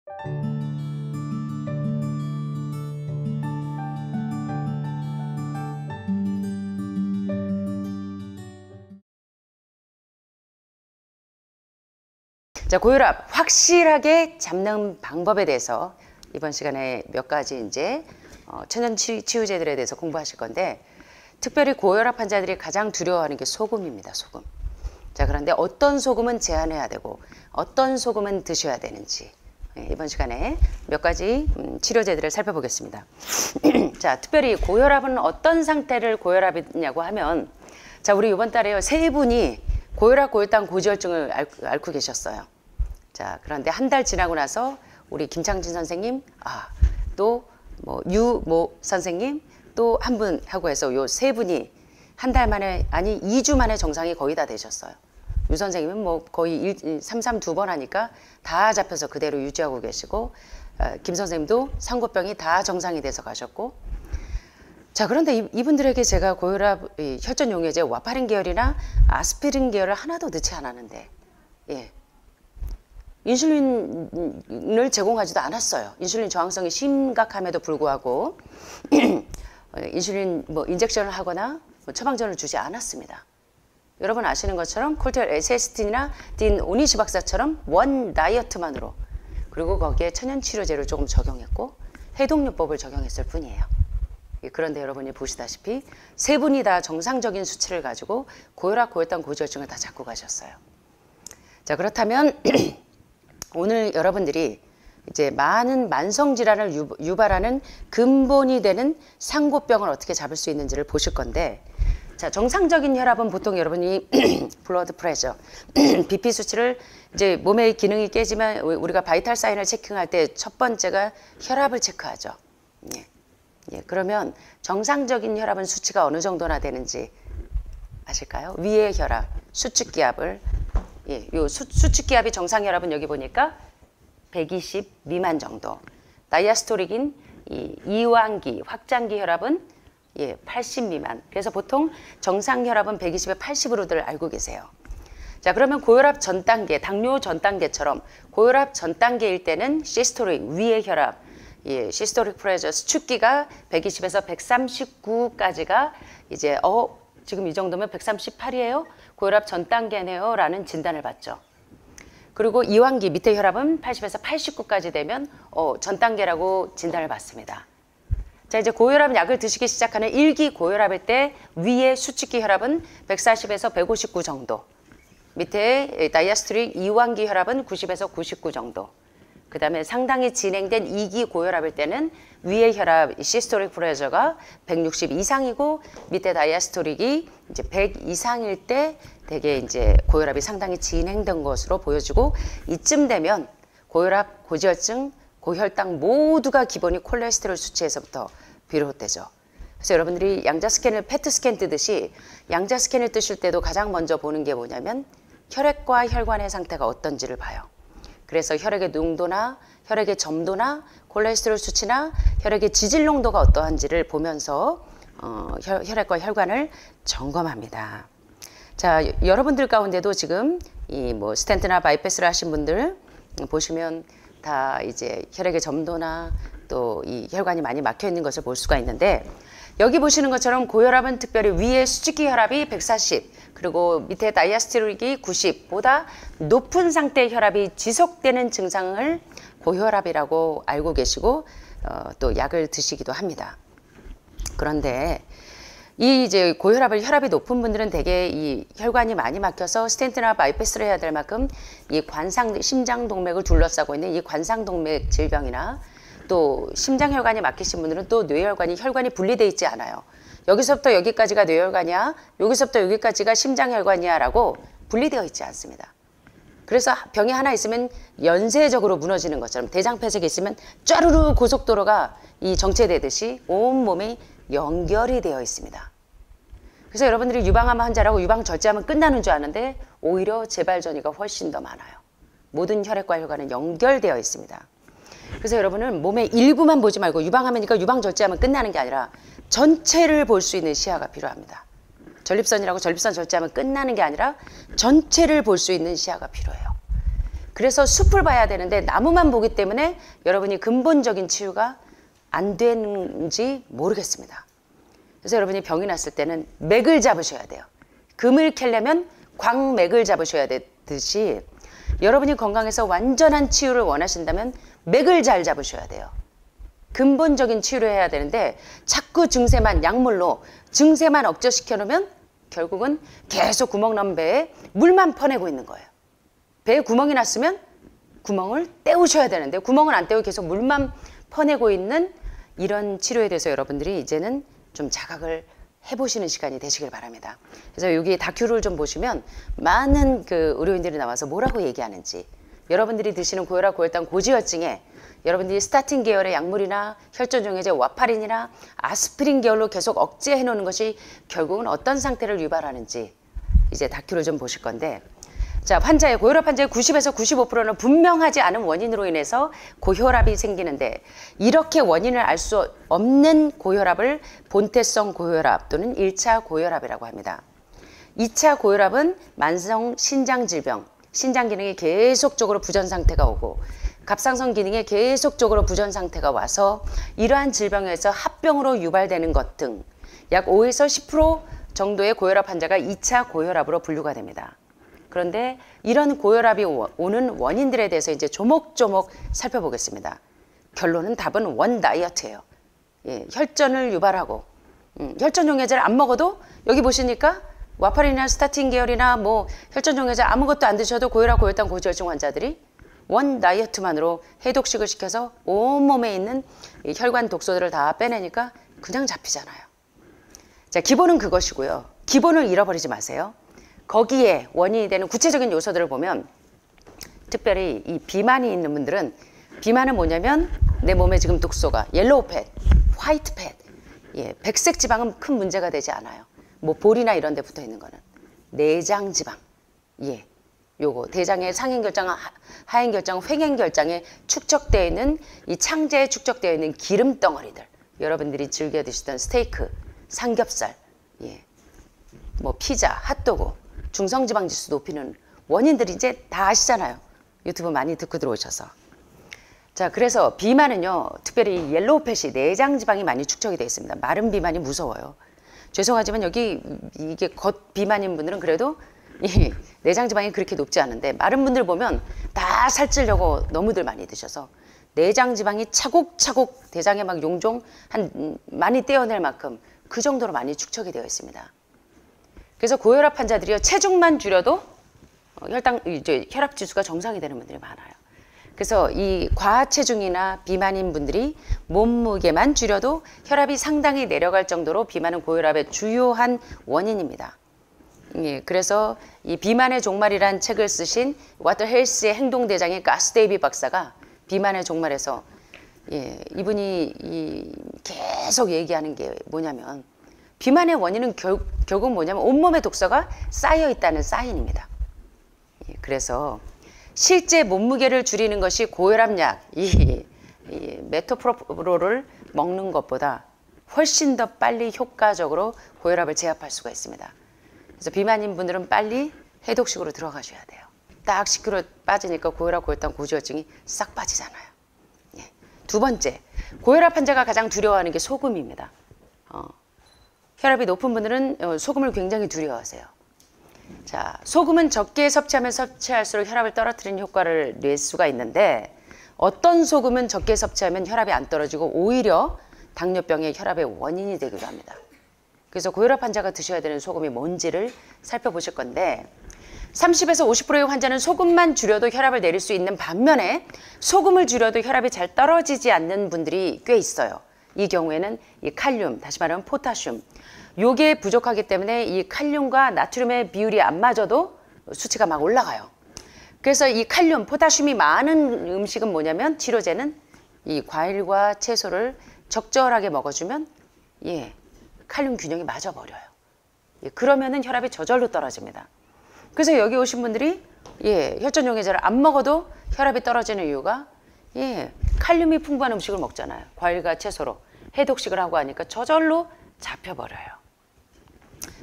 자, 고혈압 확실하게 잡는 방법에 대해서 이번 시간에 몇 가지 이제 천연 치유제들에 대해서 공부하실 건데, 특별히 고혈압 환자들이 가장 두려워하는 게 소금입니다. 소금. 자, 그런데 어떤 소금은 제한해야 되고 어떤 소금은 드셔야 되는지 이번 시간에 몇 가지 치료제들을 살펴보겠습니다. 자, 특별히 고혈압은 어떤 상태를 고혈압이냐고 하면, 자, 우리 이번 달에요, 세 분이 고혈압, 고혈당, 고지혈증을 앓고 계셨어요. 자, 그런데 한 달 지나고 나서 우리 김창진 선생님, 또 뭐 유모 선생님, 또 한 분 하고 해서 요 세 분이 한 달 만에, 아니 2주 만에 정상이 거의 다 되셨어요. 유 선생님은 뭐 거의 3 두 번 하니까 다 잡혀서 그대로 유지하고 계시고, 김 선생님도 상고병이 다 정상이 돼서 가셨고. 자, 그런데 이분들에게 제가 고혈압 혈전 용해제 와파린 계열이나 아스피린 계열을 하나도 넣지 않았는데, 예, 인슐린을 제공하지도 않았어요. 인슐린 저항성이 심각함에도 불구하고 인슐린 뭐 인젝션을 하거나 뭐 처방전을 주지 않았습니다. 여러분 아시는 것처럼 콜테올 에세스틴이나 딘 오니시 박사처럼 원 다이어트만으로, 그리고 거기에 천연치료제를 조금 적용했고 해독요법을 적용했을 뿐이에요. 그런데 여러분이 보시다시피 세 분이 다 정상적인 수치를 가지고 고혈압, 고혈당, 고지혈증을 다 잡고 가셨어요. 자, 그렇다면 오늘 여러분들이 이제 많은 만성질환을 유발하는 근본이 되는 상고병을 어떻게 잡을 수 있는지를 보실 건데, 자, 정상적인 혈압은 보통 여러분이 블러드 프레셔, BP 수치를, 이제 몸의 기능이 깨지면 우리가 바이탈 사인을 체킹할 때 첫 번째가 혈압을 체크하죠. 예, 그러면 정상적인 혈압은 수치가 어느 정도나 되는지 아실까요? 위의 혈압, 수축기압을, 예, 요 수축기압이 정상 혈압은 여기 보니까 120 미만 정도. 다이아스토릭인 이 이완기, 확장기 혈압은 80 미만. 그래서 보통 정상 혈압은 120에 80으로들 알고 계세요. 자, 그러면 고혈압 전 단계, 당뇨 전 단계처럼 고혈압 전 단계일 때는 시스토릭, 위의 혈압, 시스토릭 프레셔, 수축기가 120에서 139까지가 이제 지금 이 정도면 138이에요? 고혈압 전 단계네요 라는 진단을 받죠. 그리고 이완기, 밑에 혈압은 80에서 89까지 되면 전 단계라고 진단을 받습니다. 자, 이제 고혈압 약을 드시기 시작하는 1기 고혈압일 때 위의 수축기 혈압은 140에서 159 정도, 밑에 다이아스토릭 이완기 혈압은 90에서 99 정도, 그 다음에 상당히 진행된 2기 고혈압일 때는 위의 혈압 시스토릭 프레셔가 160 이상이고 밑에 다이아스토릭이 이제 100 이상일 때 되게 이제 고혈압이 상당히 진행된 것으로 보여지고, 이쯤 되면 고혈압, 고지혈증, 고혈당 모두가 기본이 콜레스테롤 수치에서부터 비롯되죠. 그래서 여러분들이 양자 스캔을 페트 스캔 뜨듯이 양자 스캔을 뜨실 때도 가장 먼저 보는 게 뭐냐면 혈액과 혈관의 상태가 어떤지를 봐요. 그래서 혈액의 농도나 혈액의 점도나 콜레스테롤 수치나 혈액의 지질 농도가 어떠한지를 보면서 혈액과 혈관을 점검합니다. 자, 여러분들 가운데도 지금 이 뭐 스텐트나 바이패스를 하신 분들 보시면 다 이제 혈액의 점도나 또 이 혈관이 많이 막혀 있는 것을 볼 수가 있는데, 여기 보시는 것처럼 고혈압은 특별히 위에 수축기 혈압이 140, 그리고 밑에 다이아스토릭이 90보다 높은 상태의 혈압이 지속되는 증상을 고혈압이라고 알고 계시고 또 약을 드시기도 합니다. 그런데 이 이제 고혈압을 혈압이 높은 분들은 대개 이 혈관이 많이 막혀서 스텐트나 바이패스를 해야 될 만큼 이 심장동맥을 둘러싸고 있는 이 관상동맥 질병이나, 또 심장혈관이 막히신 분들은 또 혈관이 분리되어 있지 않아요. 여기서부터 여기까지가 뇌혈관이야, 여기서부터 여기까지가 심장혈관이야 라고 분리되어 있지 않습니다. 그래서 병이 하나 있으면 연쇄적으로 무너지는 것처럼 대장폐색이 있으면 쫘르르 고속도로가 이 정체되듯이 온몸이 연결이 되어 있습니다. 그래서 여러분들이 유방암 환자라고 유방 절제하면 끝나는 줄 아는데 오히려 재발 전이가 훨씬 더 많아요. 모든 혈액과 혈관은 연결되어 있습니다. 그래서 여러분은 몸의 일부만 보지 말고 유방암이니까 유방 절제하면 끝나는 게 아니라 전체를 볼 수 있는 시야가 필요합니다. 전립선이라고 전립선 절제하면 끝나는 게 아니라 전체를 볼 수 있는 시야가 필요해요. 그래서 숲을 봐야 되는데 나무만 보기 때문에 여러분이 근본적인 치유가 안 되는지 모르겠습니다. 그래서 여러분이 병이 났을 때는 맥을 잡으셔야 돼요. 금을 캐려면 광맥을 잡으셔야 되듯이 여러분이 건강해서 완전한 치유를 원하신다면 맥을 잘 잡으셔야 돼요. 근본적인 치유를 해야 되는데 자꾸 증세만 약물로 증세만 억제시켜 놓으면 결국은 계속 구멍 난 배에 물만 퍼내고 있는 거예요. 배에 구멍이 났으면 구멍을 때우셔야 되는데 구멍을 안 때우고 계속 물만 퍼내고 있는 이런 치료에 대해서 여러분들이 이제는 좀 자각을 해보시는 시간이 되시길 바랍니다. 그래서 여기 다큐를 좀 보시면 많은 그 의료인들이 나와서 뭐라고 얘기하는지, 여러분들이 드시는 고혈압, 고혈당, 고지혈증에 여러분들이 스타틴 계열의 약물이나 혈전종해제 와파린이나 아스피린 계열로 계속 억제해 놓는 것이 결국은 어떤 상태를 유발하는지 이제 다큐를 좀 보실 건데, 자, 고혈압 환자의 90에서 95%는 분명하지 않은 원인으로 인해서 고혈압이 생기는데, 이렇게 원인을 알 수 없는 고혈압을 본태성 고혈압 또는 1차 고혈압이라고 합니다. 2차 고혈압은 만성 신장 질병, 신장 기능이 계속적으로 부전 상태가 오고 갑상선 기능에 계속적으로 부전 상태가 와서 이러한 질병에서 합병으로 유발되는 것 등 약 5에서 10% 정도의 고혈압 환자가 2차 고혈압으로 분류가 됩니다. 그런데 이런 고혈압이 오는 원인들에 대해서 이제 조목조목 살펴보겠습니다. 결론은 답은 원 다이어트예요. 예, 혈전을 유발하고 혈전용해제를 안 먹어도 여기 보시니까 와파린이나 스타틴 계열이나 뭐 혈전용해제 아무것도 안 드셔도 고혈압, 고혈당, 고지혈증 환자들이 원 다이어트만으로 해독식을 시켜서 온몸에 있는 이 혈관 독소들을 다 빼내니까 그냥 잡히잖아요. 자, 기본은 그것이고요. 기본을 잃어버리지 마세요. 거기에 원인이 되는 구체적인 요소들을 보면, 특별히 이 비만이 있는 분들은, 비만은 뭐냐면 내 몸에 지금 독소가 옐로우 팻, 화이트 팻, 예, 백색 지방은 큰 문제가 되지 않아요. 뭐 볼이나 이런 데 붙어 있는 거는 내장 지방, 예, 요거 대장의 상행결장, 하행결장, 횡행결장에 축적되어 있는 이 창자에 축적되어 있는 기름 덩어리들, 여러분들이 즐겨 드시던 스테이크, 삼겹살, 예, 뭐 피자, 핫도그, 중성지방지수 높이는 원인들이 이제 다 아시잖아요. 유튜브 많이 듣고 들어오셔서. 자, 그래서 비만은요, 특별히 옐로우 팻이 내장지방이 많이 축적이 되어 있습니다. 마른 비만이 무서워요. 죄송하지만 여기 이게 겉 비만인 분들은 그래도 이 내장지방이 그렇게 높지 않은데, 마른 분들 보면 다 살찌려고 너무들 많이 드셔서 내장지방이 차곡차곡 대장에 막 용종 많이 떼어낼 만큼 그 정도로 많이 축적이 되어 있습니다. 그래서 고혈압 환자들이요, 체중만 줄여도 혈압 지수가 정상이 되는 분들이 많아요. 그래서 이 과체중이나 비만인 분들이 몸무게만 줄여도 혈압이 상당히 내려갈 정도로 비만은 고혈압의 주요한 원인입니다. 예, 그래서 이 비만의 종말이란 책을 쓰신 와터 헬스의 행동대장인 가스 데이비 박사가 비만의 종말에서, 예, 이분이 계속 얘기하는 게 뭐냐면, 비만의 원인은 결국 뭐냐면 온몸에 독소가 쌓여 있다는 사인입니다. 예, 그래서 실제 몸무게를 줄이는 것이 고혈압약, 이 메토프로롤을 먹는 것보다 훨씬 더 빨리 효과적으로 고혈압을 제압할 수가 있습니다. 그래서 비만인 분들은 빨리 해독식으로 들어가셔야 돼요. 딱 10kg 빠지니까 고혈압, 고혈당, 고지혈증이 싹 빠지잖아요. 예. 두 번째, 고혈압 환자가 가장 두려워하는 게 소금입니다. 혈압이 높은 분들은 소금을 굉장히 두려워하세요. 자, 소금은 적게 섭취하면 섭취할수록 혈압을 떨어뜨리는 효과를 낼 수가 있는데, 어떤 소금은 적게 섭취하면 혈압이 안 떨어지고 오히려 당뇨병의 혈압의 원인이 되기도 합니다. 그래서 고혈압 환자가 드셔야 되는 소금이 뭔지를 살펴보실 건데, 30에서 50%의 환자는 소금만 줄여도 혈압을 내릴 수 있는 반면에 소금을 줄여도 혈압이 잘 떨어지지 않는 분들이 꽤 있어요. 이 경우에는 이 칼륨, 다시 말하면 포타슘, 요게 부족하기 때문에 이 칼륨과 나트륨의 비율이 안 맞아도 수치가 막 올라가요. 그래서 이 칼륨, 포타슘이 많은 음식은 뭐냐면, 치료제는 이 과일과 채소를 적절하게 먹어주면, 예, 칼륨 균형이 맞아버려요. 예, 그러면은 혈압이 저절로 떨어집니다. 그래서 여기 오신 분들이, 예, 혈전용해제를 안 먹어도 혈압이 떨어지는 이유가, 예, 칼륨이 풍부한 음식을 먹잖아요. 과일과 채소로 해독식을 하고 하니까 저절로 잡혀버려요.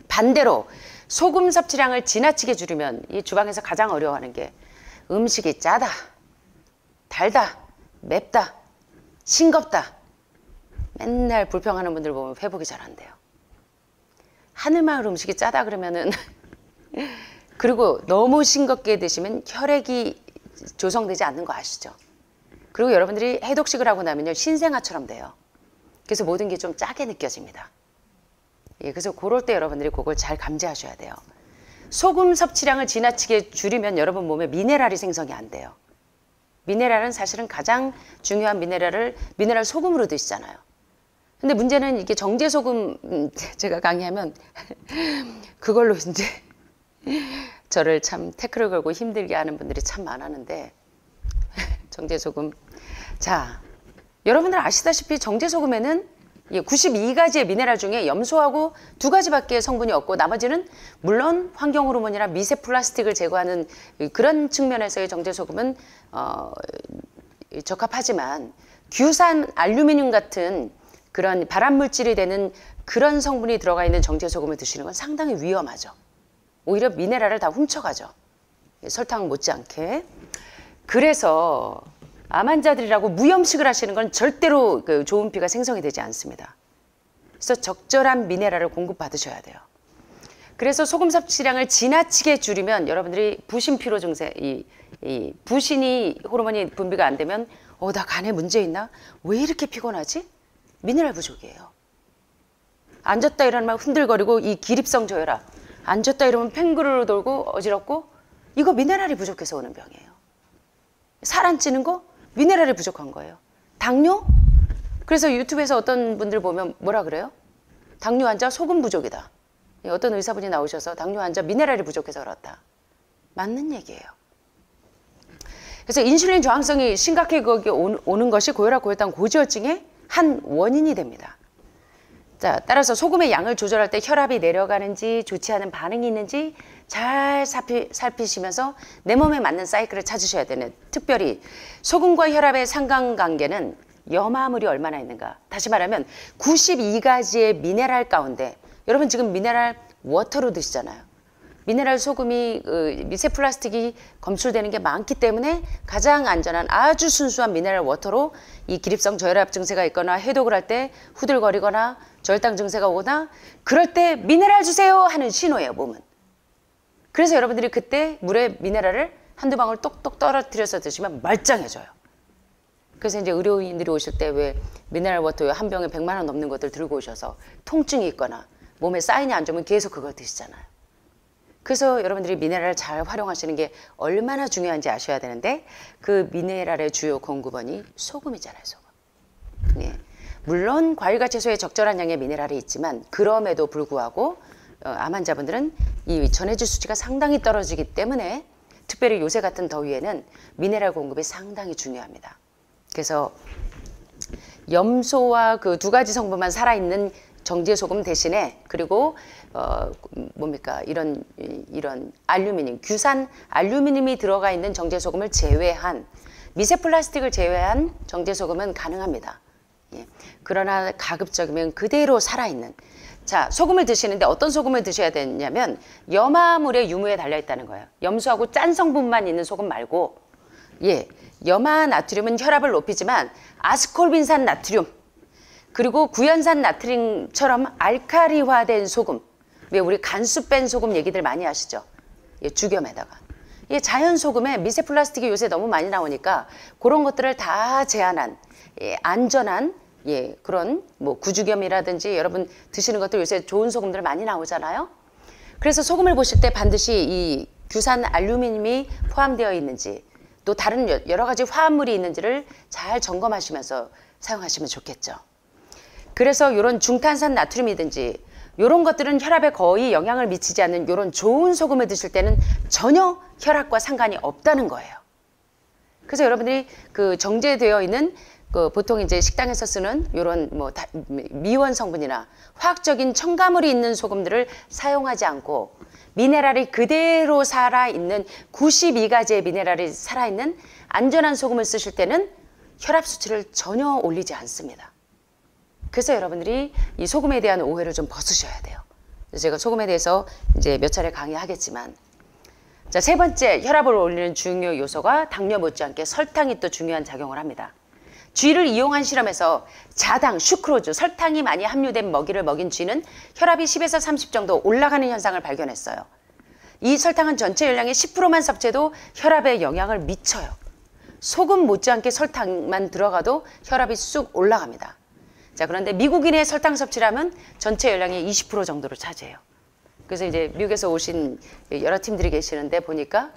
반대로 소금 섭취량을 지나치게 줄이면, 이 주방에서 가장 어려워하는 게, 음식이 짜다, 달다, 맵다, 싱겁다. 맨날 불평하는 분들 보면 회복이 잘 안 돼요. 하늘마을 음식이 짜다 그러면은 그리고 너무 싱겁게 드시면 혈액이 조성되지 않는 거 아시죠? 그리고 여러분들이 해독식을 하고 나면요 신생아처럼 돼요. 그래서 모든 게 좀 짜게 느껴집니다. 예, 그래서 그럴 때 여러분들이 그걸 잘 감지하셔야 돼요. 소금 섭취량을 지나치게 줄이면 여러분 몸에 미네랄이 생성이 안 돼요. 미네랄은 사실은 가장 중요한 미네랄을 미네랄 소금으로 드시잖아요. 근데 문제는 이게 정제소금 제가 강의하면 그걸로 이제 저를 참 태클을 걸고 힘들게 하는 분들이 참 많았는데 정제소금. 자, 여러분들 아시다시피 정제소금에는 92가지의 미네랄 중에 염소하고 2가지밖에 성분이 없고 나머지는 물론 환경호르몬이나 미세 플라스틱을 제거하는 그런 측면에서의 정제소금은 적합하지만 규산 알루미늄 같은 그런 발암물질이 되는 그런 성분이 들어가 있는 정제소금을 드시는 건 상당히 위험하죠. 오히려 미네랄을 다 훔쳐가죠. 설탕 못지않게. 그래서 암 환자들이라고 무염식을 하시는 건 절대로 그 좋은 피가 생성이 되지 않습니다. 그래서 적절한 미네랄을 공급받으셔야 돼요. 그래서 소금 섭취량을 지나치게 줄이면 여러분들이 부신피로 증세, 이 부신이 호르몬이 분비가 안 되면 나 간에 문제 있나? 왜 이렇게 피곤하지? 미네랄 부족이에요. 앉았다 일어나면 흔들거리고 이 기립성 저혈압. 앉았다 이러면 팽그르르 돌고 어지럽고 이거 미네랄이 부족해서 오는 병이에요. 살 안 찌는 거? 미네랄이 부족한 거예요. 당뇨? 그래서 유튜브에서 어떤 분들 보면 뭐라 그래요? 당뇨 환자 소금 부족이다. 어떤 의사분이 나오셔서 당뇨 환자 미네랄이 부족해서 그렇다. 맞는 얘기예요. 그래서 인슐린 저항성이 심각하게 오는 것이 고혈압, 고혈당, 고지혈증의 한 원인이 됩니다. 자, 따라서 소금의 양을 조절할 때 혈압이 내려가는지 좋지 않은 반응이 있는지 잘 살피시면서 내 몸에 맞는 사이클을 찾으셔야 되는, 특별히 소금과 혈압의 상관관계는 염화물이 얼마나 있는가. 다시 말하면 92가지의 미네랄 가운데 여러분 지금 미네랄 워터로 드시잖아요. 미네랄 소금이 미세 플라스틱이 검출되는 게 많기 때문에 가장 안전한 아주 순수한 미네랄 워터로 이 기립성 저혈압 증세가 있거나 해독을 할 때 후들거리거나 저혈당 증세가 오거나 그럴 때 미네랄 주세요 하는 신호예요, 몸은. 그래서 여러분들이 그때 물에 미네랄을 한두 방울 똑똑 떨어뜨려서 드시면 말짱해져요. 그래서 이제 의료인들이 오실 때 왜 미네랄 워터 한 병에 100만 원 넘는 것들 들고 오셔서 통증이 있거나 몸에 사인이 안 좋으면 계속 그걸 드시잖아요. 그래서 여러분들이 미네랄을 잘 활용하시는 게 얼마나 중요한지 아셔야 되는데 그 미네랄의 주요 공급원이 소금이잖아요, 소금. 네. 물론 과일과 채소에 적절한 양의 미네랄이 있지만 그럼에도 불구하고 암 환자분들은 이 전해질 수치가 상당히 떨어지기 때문에 특별히 요새 같은 더위에는 미네랄 공급이 상당히 중요합니다. 그래서 염소와 그 2가지 성분만 살아있는 정제소금 대신에 그리고 뭡니까 이런 알루미늄, 규산 알루미늄이 들어가 있는 정제소금을 제외한 미세 플라스틱을 제외한 정제소금은 가능합니다. 예. 그러나 가급적이면 그대로 살아있는. 자, 소금을 드시는데 어떤 소금을 드셔야 되냐면 염화물의 유무에 달려있다는 거예요. 염소하고 짠 성분만 있는 소금 말고 염화 나트륨은 혈압을 높이지만 아스콜빈산 나트륨 그리고 구연산 나트륨처럼 알카리화된 소금, 왜 우리 간수 뺀 소금 얘기들 많이 하시죠? 죽염에다가. 자연 소금에 미세 플라스틱이 요새 너무 많이 나오니까 그런 것들을 다 제한한 안전한 그런 뭐 구죽염이라든지 여러분 드시는 것들 요새 좋은 소금들 많이 나오잖아요. 그래서 소금을 보실 때 반드시 이 규산 알루미늄이 포함되어 있는지 또 다른 여러 가지 화합물이 있는지를 잘 점검하시면서 사용하시면 좋겠죠. 그래서 이런 중탄산 나트륨이든지 이런 것들은 혈압에 거의 영향을 미치지 않는 이런 좋은 소금을 드실 때는 전혀 혈압과 상관이 없다는 거예요. 그래서 여러분들이 그 정제되어 있는 그 보통 이제 식당에서 쓰는 이런 뭐 미원 성분이나 화학적인 첨가물이 있는 소금들을 사용하지 않고 미네랄이 그대로 살아있는 92가지의 미네랄이 살아있는 안전한 소금을 쓰실 때는 혈압 수치를 전혀 올리지 않습니다. 그래서 여러분들이 이 소금에 대한 오해를 좀 벗으셔야 돼요. 제가 소금에 대해서 이제 몇 차례 강의하겠지만 자, 세 번째 혈압을 올리는 중요 요소가 당뇨 못지않게 설탕이 또 중요한 작용을 합니다. 쥐를 이용한 실험에서 자당, 슈크로즈, 설탕이 많이 함유된 먹이를 먹인 쥐는 혈압이 10에서 30 정도 올라가는 현상을 발견했어요. 이 설탕은 전체 열량의 10%만 섭취해도 혈압에 영향을 미쳐요. 소금 못지않게 설탕만 들어가도 혈압이 쑥 올라갑니다. 자, 그런데 미국인의 설탕 섭취량은 전체 열량의 20% 정도로 차지해요. 그래서 이제 미국에서 오신 여러 팀들이 계시는데 보니까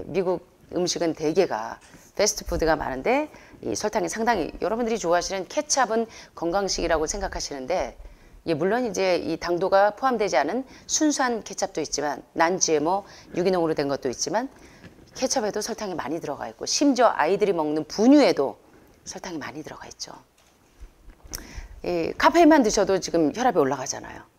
미국 음식은 대개가 패스트푸드가 많은데 이 설탕이 상당히 여러분들이 좋아하시는 케찹은 건강식이라고 생각하시는데 물론 이제 이 당도가 포함되지 않은 순수한 케찹도 있지만 non-GMO 유기농으로 된 것도 있지만 케첩에도 설탕이 많이 들어가 있고 심지어 아이들이 먹는 분유에도 설탕이 많이 들어가 있죠. 카페인만 드셔도 지금 혈압이 올라가잖아요.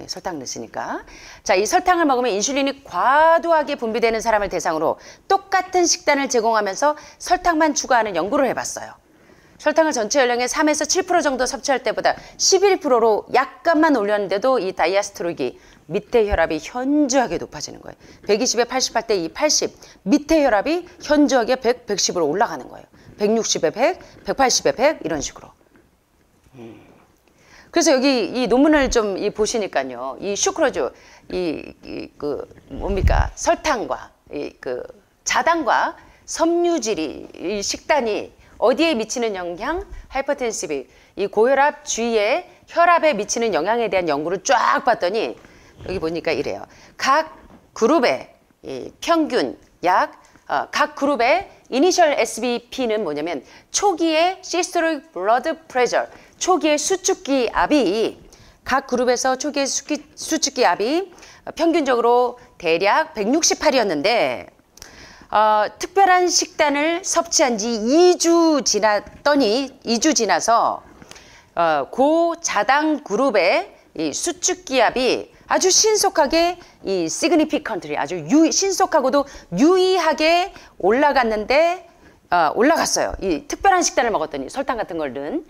설탕 넣으시니까. 자, 이 설탕을 먹으면 인슐린이 과도하게 분비되는 사람을 대상으로 똑같은 식단을 제공하면서 설탕만 추가하는 연구를 해봤어요. 설탕을 전체 열량의 3에서 7% 정도 섭취할 때보다 11%로 약간만 올렸는데도 이 다이아스토릭이 밑에 혈압이 현저하게 높아지는 거예요. 120에 88 대 이 80. 밑에 혈압이 현저하게 100, 110으로 올라가는 거예요. 160에 100, 180에 100 이런 식으로. 그래서 여기 이 논문을 좀 보시니까요. 이 슈크로즈, 뭡니까? 설탕과 자당과 섬유질이 이 식단이 어디에 미치는 영향? 하이퍼텐시브, 이 고혈압 주위에 혈압에 미치는 영향에 대한 연구를 쫙 봤더니 여기 보니까 이래요. 각 그룹의 평균 각 그룹의 이니셜 SBP는 뭐냐면 초기의 시스톨릭 블러드 프레셔, 초기의 수축기 압이 각 그룹에서 초기의 수축기 압이 평균적으로 대략 168이었는데 특별한 식단을 섭취한 지 2주 지나서 고자당 그룹의 이 수축기 압이 아주 신속하게 이 significantly 아주 신속하고도 유의하게 올라갔는데 올라갔어요. 이 특별한 식단을 먹었더니 설탕 같은 걸 넣은.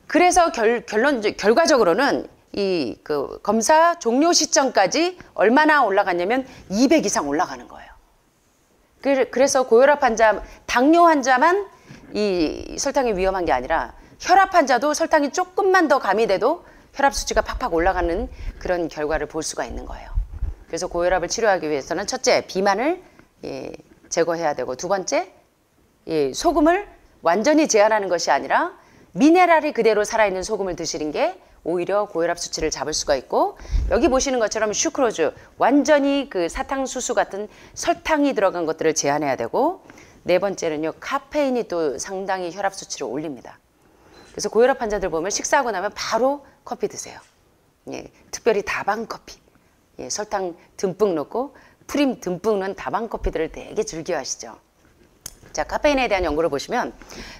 그래서 결과적으로는 이 검사 종료 시점까지 얼마나 올라갔냐면 200 이상 올라가는 거예요. 그래서 고혈압 환자, 당뇨 환자만 이 설탕이 위험한 게 아니라 혈압 환자도 설탕이 조금만 더 가미돼도 혈압 수치가 팍팍 올라가는 그런 결과를 볼 수가 있는 거예요. 그래서 고혈압을 치료하기 위해서는 첫째, 비만을 제거해야 되고 두 번째, 소금을 완전히 제한하는 것이 아니라 미네랄이 그대로 살아있는 소금을 드시는 게 오히려 고혈압 수치를 잡을 수가 있고 여기 보시는 것처럼 슈크로즈, 완전히 사탕수수 같은 설탕이 들어간 것들을 제한해야 되고 네 번째는요, 카페인이 또 상당히 혈압 수치를 올립니다. 그래서 고혈압 환자들 보면 식사하고 나면 바로 커피 드세요. 특별히 다방 커피. 설탕 듬뿍 넣고 프림 듬뿍 넣은 다방 커피들을 되게 즐겨 하시죠. 자, 카페인에 대한 연구를 보시면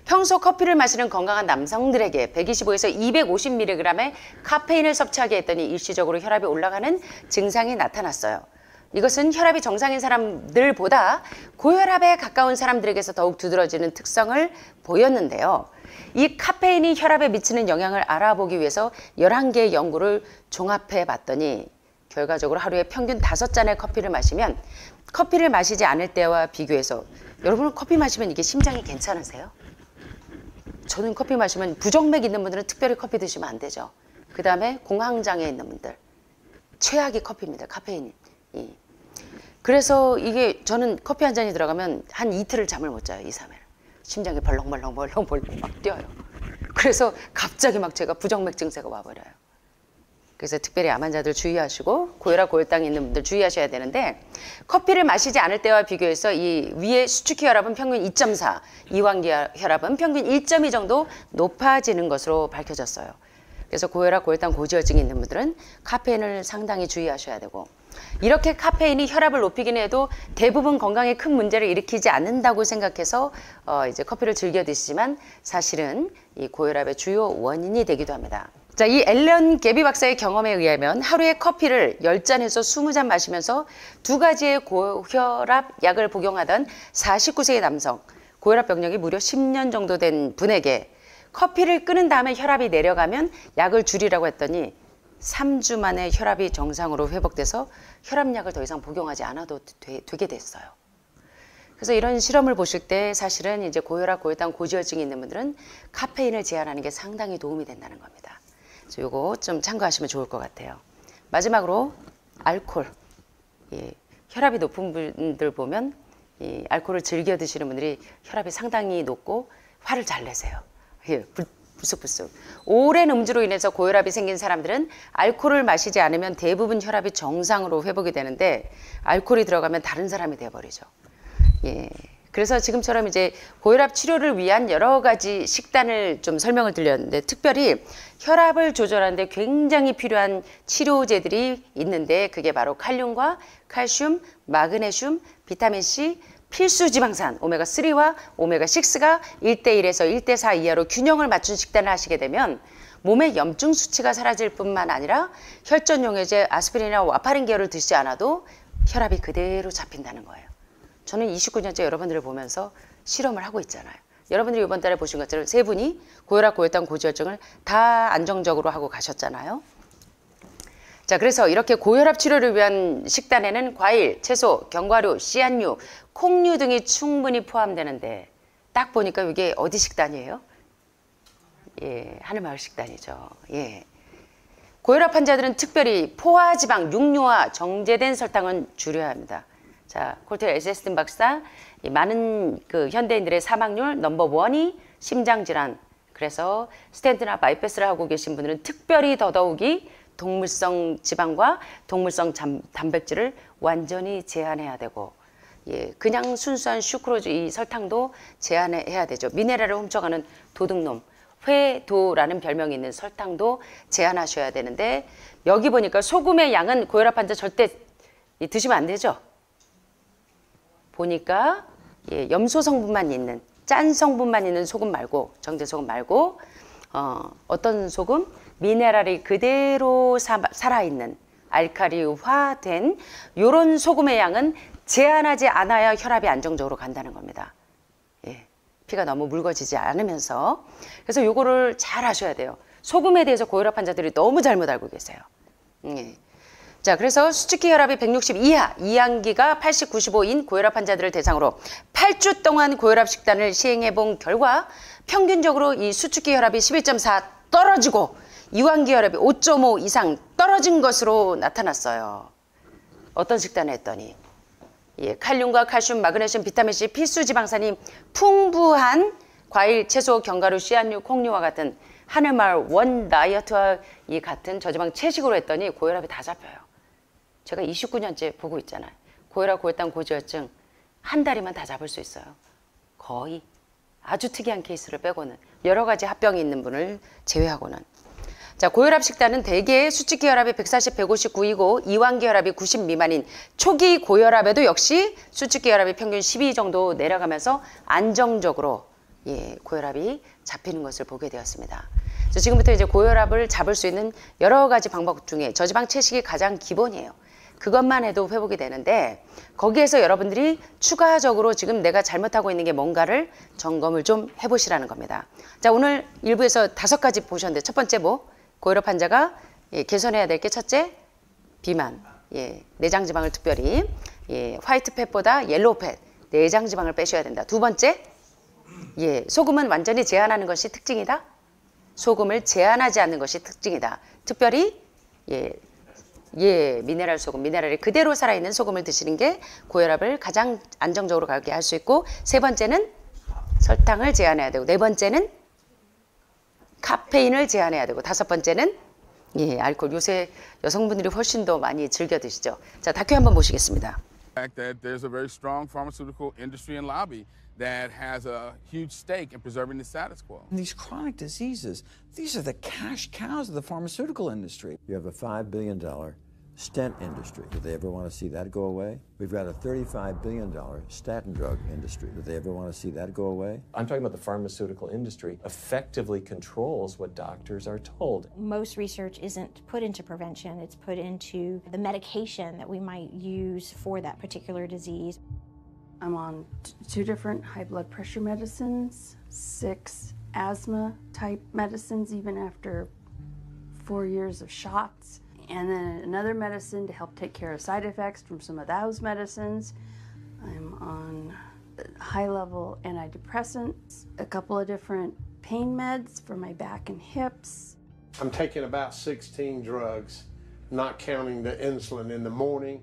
평소 커피를 마시는 건강한 남성들에게 125에서 250mg의 카페인을 섭취하게 했더니 일시적으로 혈압이 올라가는 증상이 나타났어요. 이것은 혈압이 정상인 사람들보다 고혈압에 가까운 사람들에게서 더욱 두드러지는 특성을 보였는데요. 이 카페인이 혈압에 미치는 영향을 알아보기 위해서 11개의 연구를 종합해 봤더니 결과적으로 하루에 평균 5잔의 커피를 마시면 커피를 마시지 않을 때와 비교해서 여러분은 커피 마시면 이게 심장이 괜찮으세요? 저는 커피 마시면 부정맥 있는 분들은 특별히 커피 드시면 안 되죠. 그 다음에 공황장애 있는 분들 최악이 커피입니다. 카페인이. 그래서 이게 저는 커피 한 잔이 들어가면 한 이틀을 잠을 못 자요. 2, 3일. 심장이 벌렁벌렁 막 뛰어요. 그래서 갑자기 막 제가 부정맥 증세가 와버려요. 그래서 특별히 암 환자들 주의하시고 고혈압, 고혈당이 있는 분들 주의하셔야 되는데 커피를 마시지 않을 때와 비교해서 이 위에 수축기 혈압은 평균 2.4, 이완기 혈압은 평균 1.2 정도 높아지는 것으로 밝혀졌어요. 그래서 고혈압, 고혈당, 고지혈증이 있는 분들은 카페인을 상당히 주의하셔야 되고 이렇게 카페인이 혈압을 높이긴 해도 대부분 건강에 큰 문제를 일으키지 않는다고 생각해서 이제 커피를 즐겨 드시지만 사실은 이 고혈압의 주요 원인이 되기도 합니다. 자, 이 앨런 게비 박사의 경험에 의하면 하루에 커피를 10잔에서 20잔 마시면서 2가지의 고혈압 약을 복용하던 49세의 남성, 고혈압 병력이 무려 10년 정도 된 분에게 커피를 끊은 다음에 혈압이 내려가면 약을 줄이라고 했더니 3주 만에 혈압이 정상으로 회복돼서 혈압약을 더 이상 복용하지 않아도 되게 됐어요. 그래서 이런 실험을 보실 때 사실은 이제 고혈압, 고혈당, 고지혈증이 있는 분들은 카페인을 제한하는 게 상당히 도움이 된다는 겁니다. 그래서 요거 좀 참고하시면 좋을 것 같아요. 마지막으로 알코올. 예, 혈압이 높은 분들 보면 이 알코올을 즐겨 드시는 분들이 혈압이 상당히 높고 화를 잘 내세요. 예, 불쑥불쑥. 오랜 음주로 인해서 고혈압이 생긴 사람들은 알코올을 마시지 않으면 대부분 혈압이 정상으로 회복이 되는데 알코올이 들어가면 다른 사람이 돼버리죠. 예. 그래서 지금처럼 이제 고혈압 치료를 위한 여러 가지 식단을 좀 설명을 드렸는데 특별히 혈압을 조절하는데 굉장히 필요한 치료제들이 있는데 그게 바로 칼륨과 칼슘, 마그네슘, 비타민C, 필수 지방산, 오메가3와 오메가6가 1대1에서 1대4 이하로 균형을 맞춘 식단을 하시게 되면 몸의 염증 수치가 사라질 뿐만 아니라 혈전용해제 아스피린이나 와파린 계열을 드시지 않아도 혈압이 그대로 잡힌다는 거예요. 저는 29년째 여러분들을 보면서 실험을 하고 있잖아요. 여러분들이 이번 달에 보신 것처럼 세 분이 고혈압, 고혈당, 고지혈증을 다 안정적으로 하고 가셨잖아요. 자, 그래서 이렇게 고혈압 치료를 위한 식단에는 과일, 채소, 견과류, 씨앗류, 콩류 등이 충분히 포함되는데 딱 보니까 이게 어디 식단이에요? 예, 하늘마을 식단이죠. 예. 고혈압 환자들은 특별히 포화지방, 육류와 정제된 설탕은 줄여야 합니다. 자, 콜트웰 에세스틴 박사, 많은 그 현대인들의 사망률 넘버1이 심장질환. 그래서 스텐트나 바이패스를 하고 계신 분들은 특별히 더더욱이 동물성 지방과 동물성 단백질을 완전히 제한해야 되고, 예, 그냥 순수한 슈크로즈, 이 설탕도 제한해야 되죠. 미네랄을 훔쳐가는 도둑놈, 회도라는 별명이 있는 설탕도 제한하셔야 되는데, 여기 보니까 소금의 양은 고혈압 환자 절대 드시면 안 되죠. 보니까 예, 염소 성분만 있는, 짠 성분만 있는 소금 말고, 정제 소금 말고 어떤 소금? 미네랄이 그대로 살아있는 알칼리화된 이런 소금의 양은 제한하지 않아야 혈압이 안정적으로 간다는 겁니다. 예, 피가 너무 묽어지지 않으면서. 그래서 요거를 잘 아셔야 돼요. 소금에 대해서 고혈압 환자들이 너무 잘못 알고 계세요. 예. 자, 그래서 수축기 혈압이 160 이하, 이항기가 80, 95인 고혈압 환자들을 대상으로 8주 동안 고혈압 식단을 시행해 본 결과 평균적으로 이 수축기 혈압이 11.4 떨어지고 이항기 혈압이 5.5 이상 떨어진 것으로 나타났어요. 어떤 식단을 했더니 예, 칼륨과 칼슘, 마그네슘, 비타민C, 필수 지방산이 풍부한 과일, 채소, 견과류, 씨앗류, 콩류와 같은 하늘마을 원 다이어트와 이 같은 저지방 채식으로 했더니 고혈압이 다 잡혀요. 제가 29년째 보고 있잖아요. 고혈압, 고혈당, 고지혈증 한 달이면 다 잡을 수 있어요. 거의. 아주 특이한 케이스를 빼고는, 여러 가지 합병이 있는 분을 제외하고는. 자, 고혈압 식단은 대개 수축기 혈압이 140, 159이고 이항기 혈압이 90 미만인 초기 고혈압에도 역시 수축기 혈압이 평균 12 정도 내려가면서 안정적으로 예, 고혈압이 잡히는 것을 보게 되었습니다. 그래서 지금부터 이제 고혈압을 잡을 수 있는 여러 가지 방법 중에 저지방 채식이 가장 기본이에요. 그것만 해도 회복이 되는데 거기에서 여러분들이 추가적으로 지금 내가 잘못하고 있는 게 뭔가를 점검을 좀 해보시라는 겁니다. 자, 오늘 일부에서 5가지 보셨는데 첫 번째 뭐? 고혈압 환자가 예, 개선해야 될 게 첫째, 비만, 예, 내장지방을 특별히 예, 화이트팻보다 옐로우팻, 내장지방을 빼셔야 된다. 두 번째, 예, 소금은 완전히 제한하는 것이 특징이다. 소금을 제한하지 않는 것이 특징이다. 특별히 미네랄 소금, 미네랄이 그대로 살아있는 소금을 드시는 게 고혈압을 가장 안정적으로 가게 할 수 있고, 세 번째는 설탕을 제한해야 되고, 네 번째는 카페인을 제한해야 되고, 다섯 번째는 예, 알코올. 요새 여성분들이 훨씬 더 많이 즐겨 드시죠. 자, 다큐 한번 보시겠습니다. That there's a very strong pharmaceutical industry and lobby that has a huge stake in preserving the status quo. And these chronic diseases, these are the cash cows of the pharmaceutical industry. You have a $5 billion stent industry. Do they ever want to see that go away? We've got a $35 billion statin drug industry. Do they ever want to see that go away? I'm talking about the pharmaceutical industry effectively controls what doctors are told. Most research isn't put into prevention, it's put into the medication that we might use for that particular disease. I'm on 2 different high blood pressure medicines, 6 asthma type medicines, even after 4 years of shots, and then another medicine to help take care of side effects from some of those medicines. I'm on high-level antidepressants, a couple of different pain meds for my back and hips. I'm taking about 16 drugs, not counting the insulin in the morning.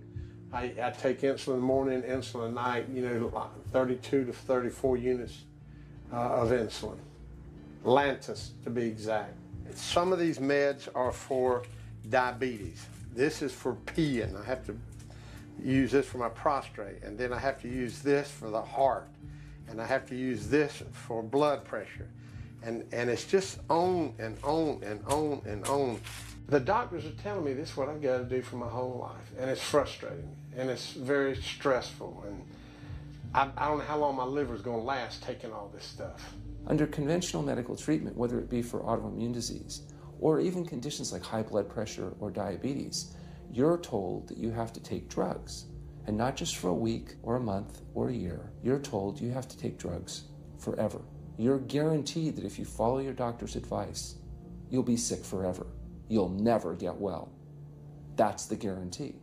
I take insulin in the morning, insulin at night, 32 to 34 units of insulin. Lantus, to be exact. Some of these meds are for diabetes. This is for peeing. I have to use this for my prostate, and then I have to use this for the heart, and I have to use this for blood pressure. And it's just on and on and on and on. The doctors are telling me this is what I've got to do for my whole life, and it's frustrating, and it's very stressful, and I don't know how long my liver's going to last taking all this stuff. Under conventional medical treatment, whether it be for autoimmune disease or even conditions like high blood pressure or diabetes, you're told that you have to take drugs, and not just for a week or a month or a year. You're told you have to take drugs forever. You're guaranteed that if you follow your doctor's advice, you'll be sick forever. You'll never get well. That's the guarantee.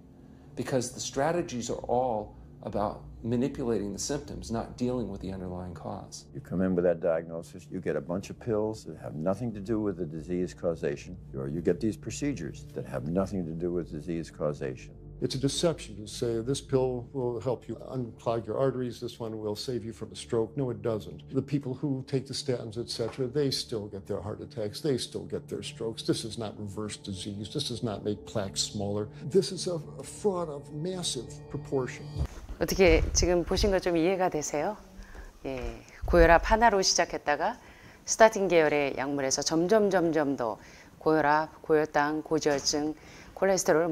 Because the strategies are all about manipulating the symptoms, not dealing with the underlying cause. You come in with that diagnosis, you get a bunch of pills that have nothing to do with the disease causation, or you get these procedures that have nothing to do with disease causation. It's a deception to say this pill will help you unclog your arteries, this one will save you from a stroke. No, it doesn't. The people who take the statins, etc., they still get their heart attacks, they still get their strokes. This does not reverse disease. This does not make plaques smaller. This is a fraud of massive proportion. 어떻게 지금 보신 것 좀 이해가 되세요? 예, 고혈압 하나로 시작했다가 스타틴 계열의 약물에서 점점 더 고혈압, 고혈당, 고지혈증, 콜레스테롤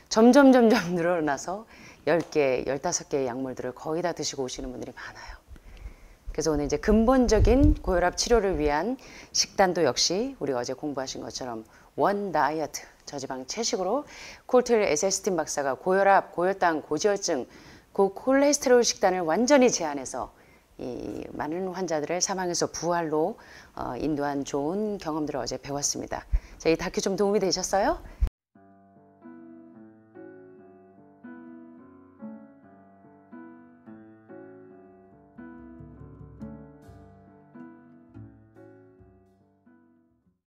점점 늘어나서 10개, 15개의 약물들을 거의 다 드시고 오시는 분들이 많아요. 그래서 오늘 이제 근본적인 고혈압 치료를 위한 식단도 역시 우리가 어제 공부하신 것처럼 원 다이어트, 저지방 채식으로 콜트웰 에셀스틴 박사가 고혈압, 고혈당, 고지혈증, 고콜레스테롤 식단을 완전히 제한해서 이 많은 환자들을 사망에서 부활로 인도한 좋은 경험들을 어제 배웠습니다. 자, 이 다큐 좀 도움이 되셨어요?